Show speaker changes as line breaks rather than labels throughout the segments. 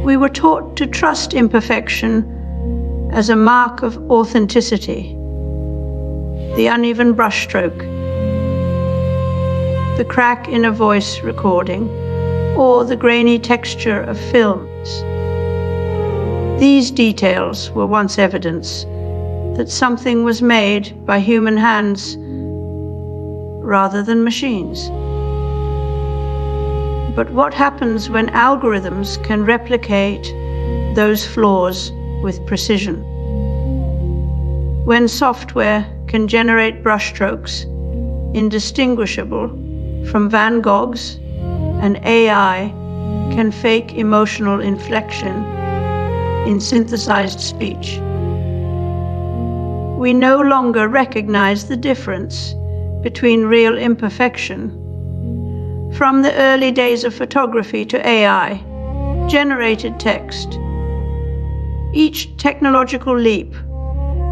We were taught to trust imperfection as a mark of authenticity. The uneven brushstroke, the crack in a voice recording, or the grainy texture of films. These details were once evidence that something was made by human hands rather than machines. But what happens when algorithms can replicate those flaws with precision? When software can generate brushstrokes indistinguishable from Van Gogh's, and AI can fake emotional inflection in synthesized speech. We no longer recognize the difference between real imperfection. From the early days of photography to AI, generated text, each technological leap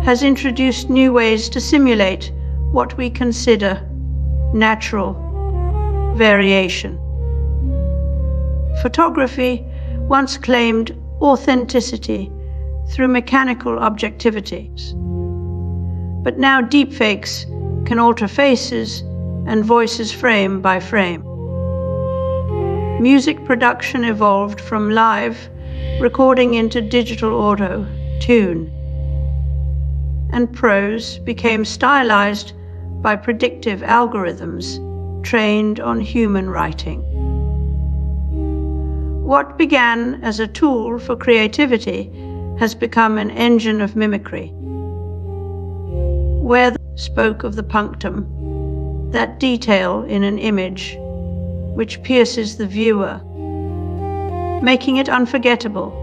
has introduced new ways to simulate what we consider natural variation. Photography once claimed authenticity through mechanical objectivities. But now deepfakes can alter faces and voices frame by frame. Music production evolved from live recording into digital auto-tune, and prose became stylized by predictive algorithms trained on human writing. What began as a tool for creativity has become an engine of mimicry. Where spoke of the punctum, that detail in an image which pierces the viewer, making it unforgettable.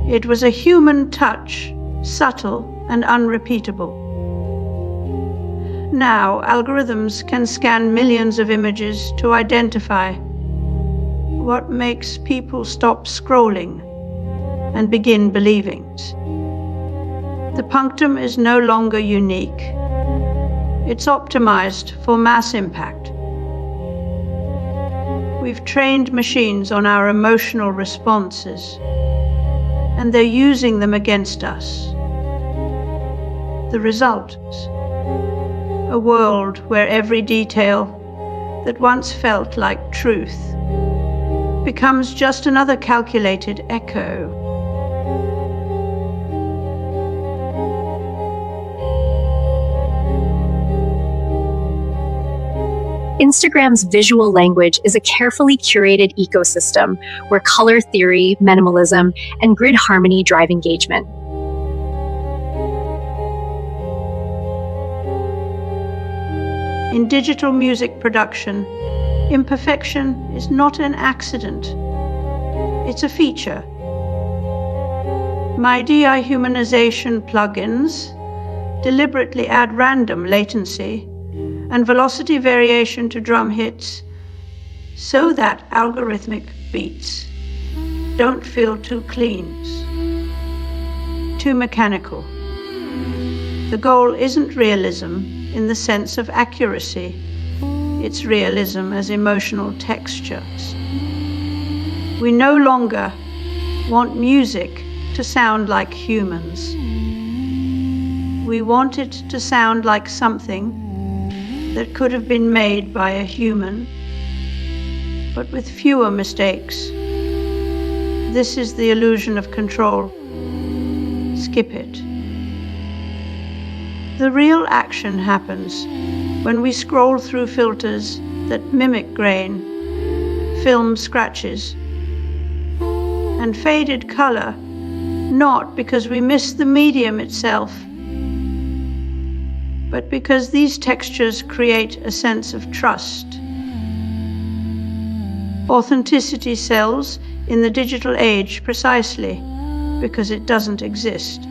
It was a human touch, subtle and unrepeatable. Now, algorithms can scan millions of images to identify what makes people stop scrolling and begin believing. The punctum is no longer unique. It's optimized for mass impact. We've trained machines on our emotional responses, and they're using them against us. The result is a world where every detail that once felt like truth becomes just another calculated echo.
Instagram's visual language is a carefully curated ecosystem where color theory, minimalism, and grid harmony drive engagement.
In digital music production, imperfection is not an accident. It's a feature. My de-humanization plugins deliberately add random latency and velocity variation to drum hits so that algorithmic beats don't feel too clean, too mechanical. The goal isn't realism in the sense of accuracy. It's realism as emotional textures. We no longer want music to sound like humans. We want it to sound like something that could have been made by a human, but with fewer mistakes. This is the illusion of control. Skip it. The real action happens when we scroll through filters that mimic grain, film scratches, and faded color, not because we miss the medium itself, but because these textures create a sense of trust. Authenticity sells in the digital age precisely because it doesn't exist.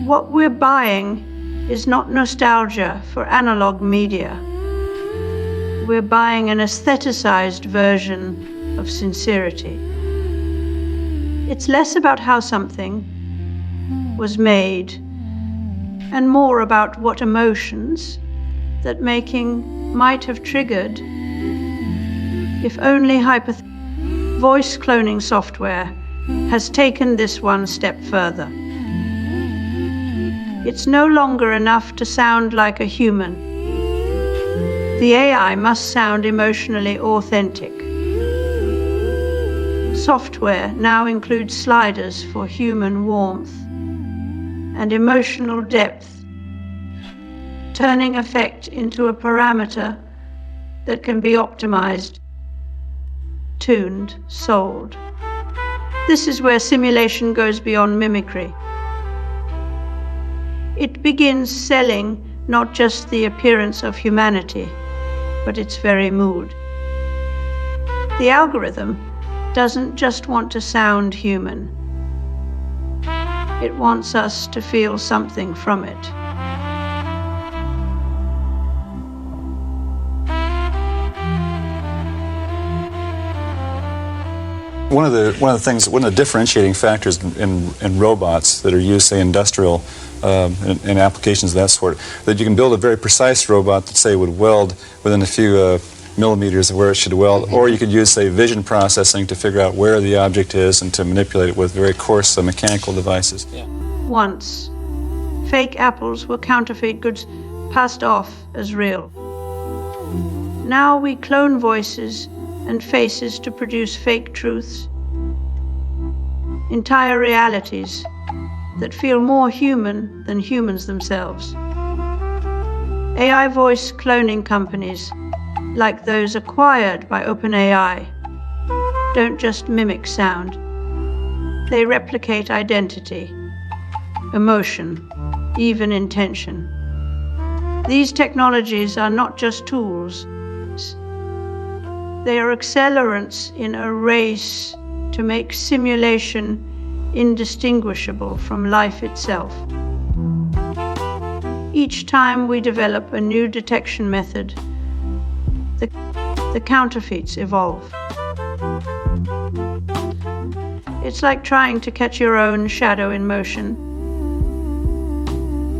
What we're buying is not nostalgia for analog media. We're buying an aestheticized version of sincerity. It's less about how something was made and more about what emotions that making might have triggered, if only hypothetically. voice cloning software has taken this one step further. It's no longer enough to sound like a human. The AI must sound emotionally authentic. Software now includes sliders for human warmth and emotional depth, turning affect into a parameter that can be optimized, tuned, sold. This is where simulation goes beyond mimicry. It begins selling not just the appearance of humanity, but its very mood. The algorithm doesn't just want to sound human. It wants us to feel something from it.
One of the differentiating factors in robots that are used, say, industrial in applications of that sort, that you can build a very precise robot that, say, would weld within a few millimeters of where it should weld, or you could use, say, vision processing to figure out where the object is and to manipulate it with very coarse mechanical devices. Yeah.
Once, fake apples were counterfeit goods passed off as real. Now we clone voices and faces to produce fake truths, entire realities that feel more human than humans themselves. AI voice cloning companies, like those acquired by OpenAI, don't just mimic sound. They replicate identity, emotion, even intention. These technologies are not just tools. They are accelerants in a race to make simulation indistinguishable from life itself. Each time we develop a new detection method, the counterfeits evolve. It's like trying to catch your own shadow in motion.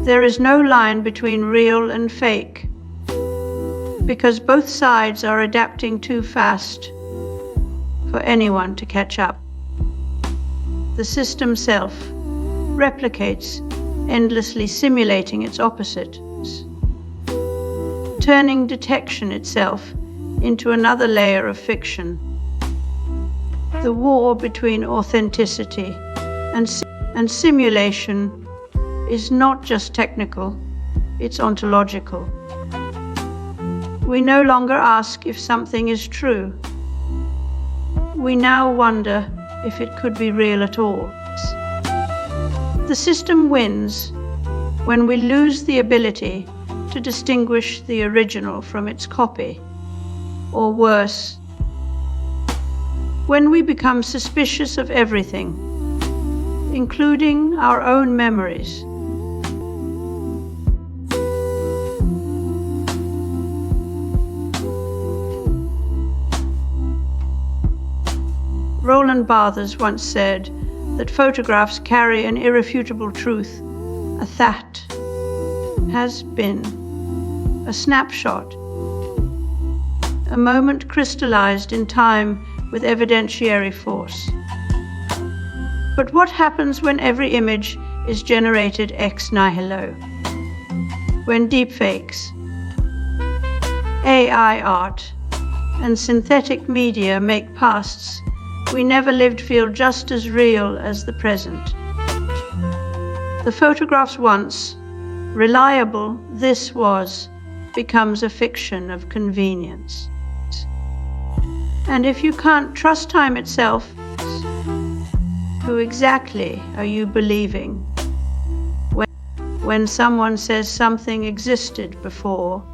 There is no line between real and fake, because both sides are adapting too fast for anyone to catch up. The system self replicates, endlessly simulating its opposites, turning detection itself into another layer of fiction. The war between authenticity and simulation is not just technical, it's ontological. We no longer ask if something is true. We now wonder if it could be real at all. The system wins when we lose the ability to distinguish the original from its copy, or worse, when we become suspicious of everything, including our own memories. Roland Barthes once said that photographs carry an irrefutable truth. A that has been a snapshot, a moment crystallized in time with evidentiary force. But what happens when every image is generated ex nihilo? When deepfakes, AI art, and synthetic media make pasts we never lived feel just as real as the present. The photographs once reliable this was becomes a fiction of convenience. And if you can't trust time itself, who exactly are you believing when someone says something existed before?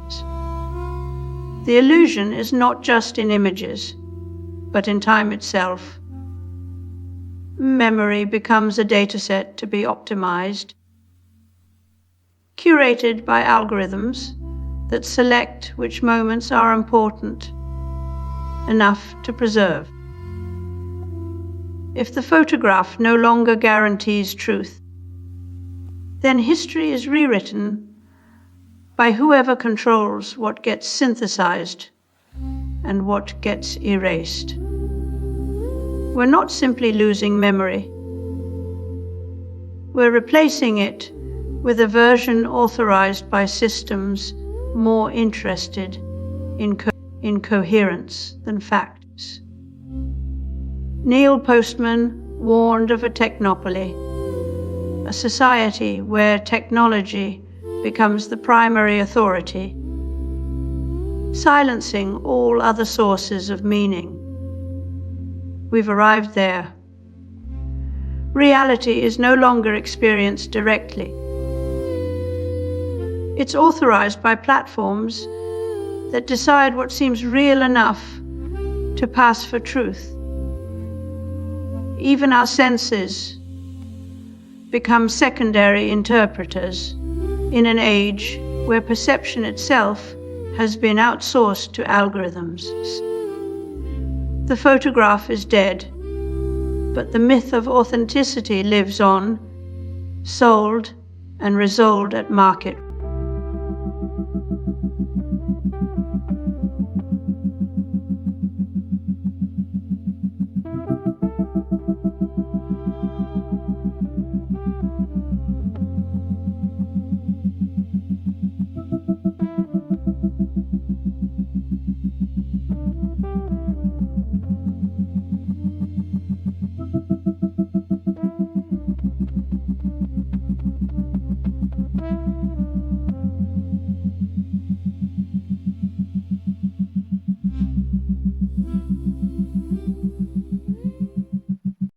The illusion is not just in images, but in time itself. Memory becomes a dataset to be optimized, curated by algorithms that select which moments are important enough to preserve. If the photograph no longer guarantees truth, then history is rewritten by whoever controls what gets synthesized and what gets erased. We're not simply losing memory. We're replacing it with a version authorized by systems more interested in coherence than facts. Neil Postman warned of a technopoly, a society where technology becomes the primary authority, silencing all other sources of meaning. We've arrived there. Reality is no longer experienced directly. It's authorized by platforms that decide what seems real enough to pass for truth. Even our senses become secondary interpreters in an age where perception itself has been outsourced to algorithms. The photograph is dead, but the myth of authenticity lives on, sold and resold at market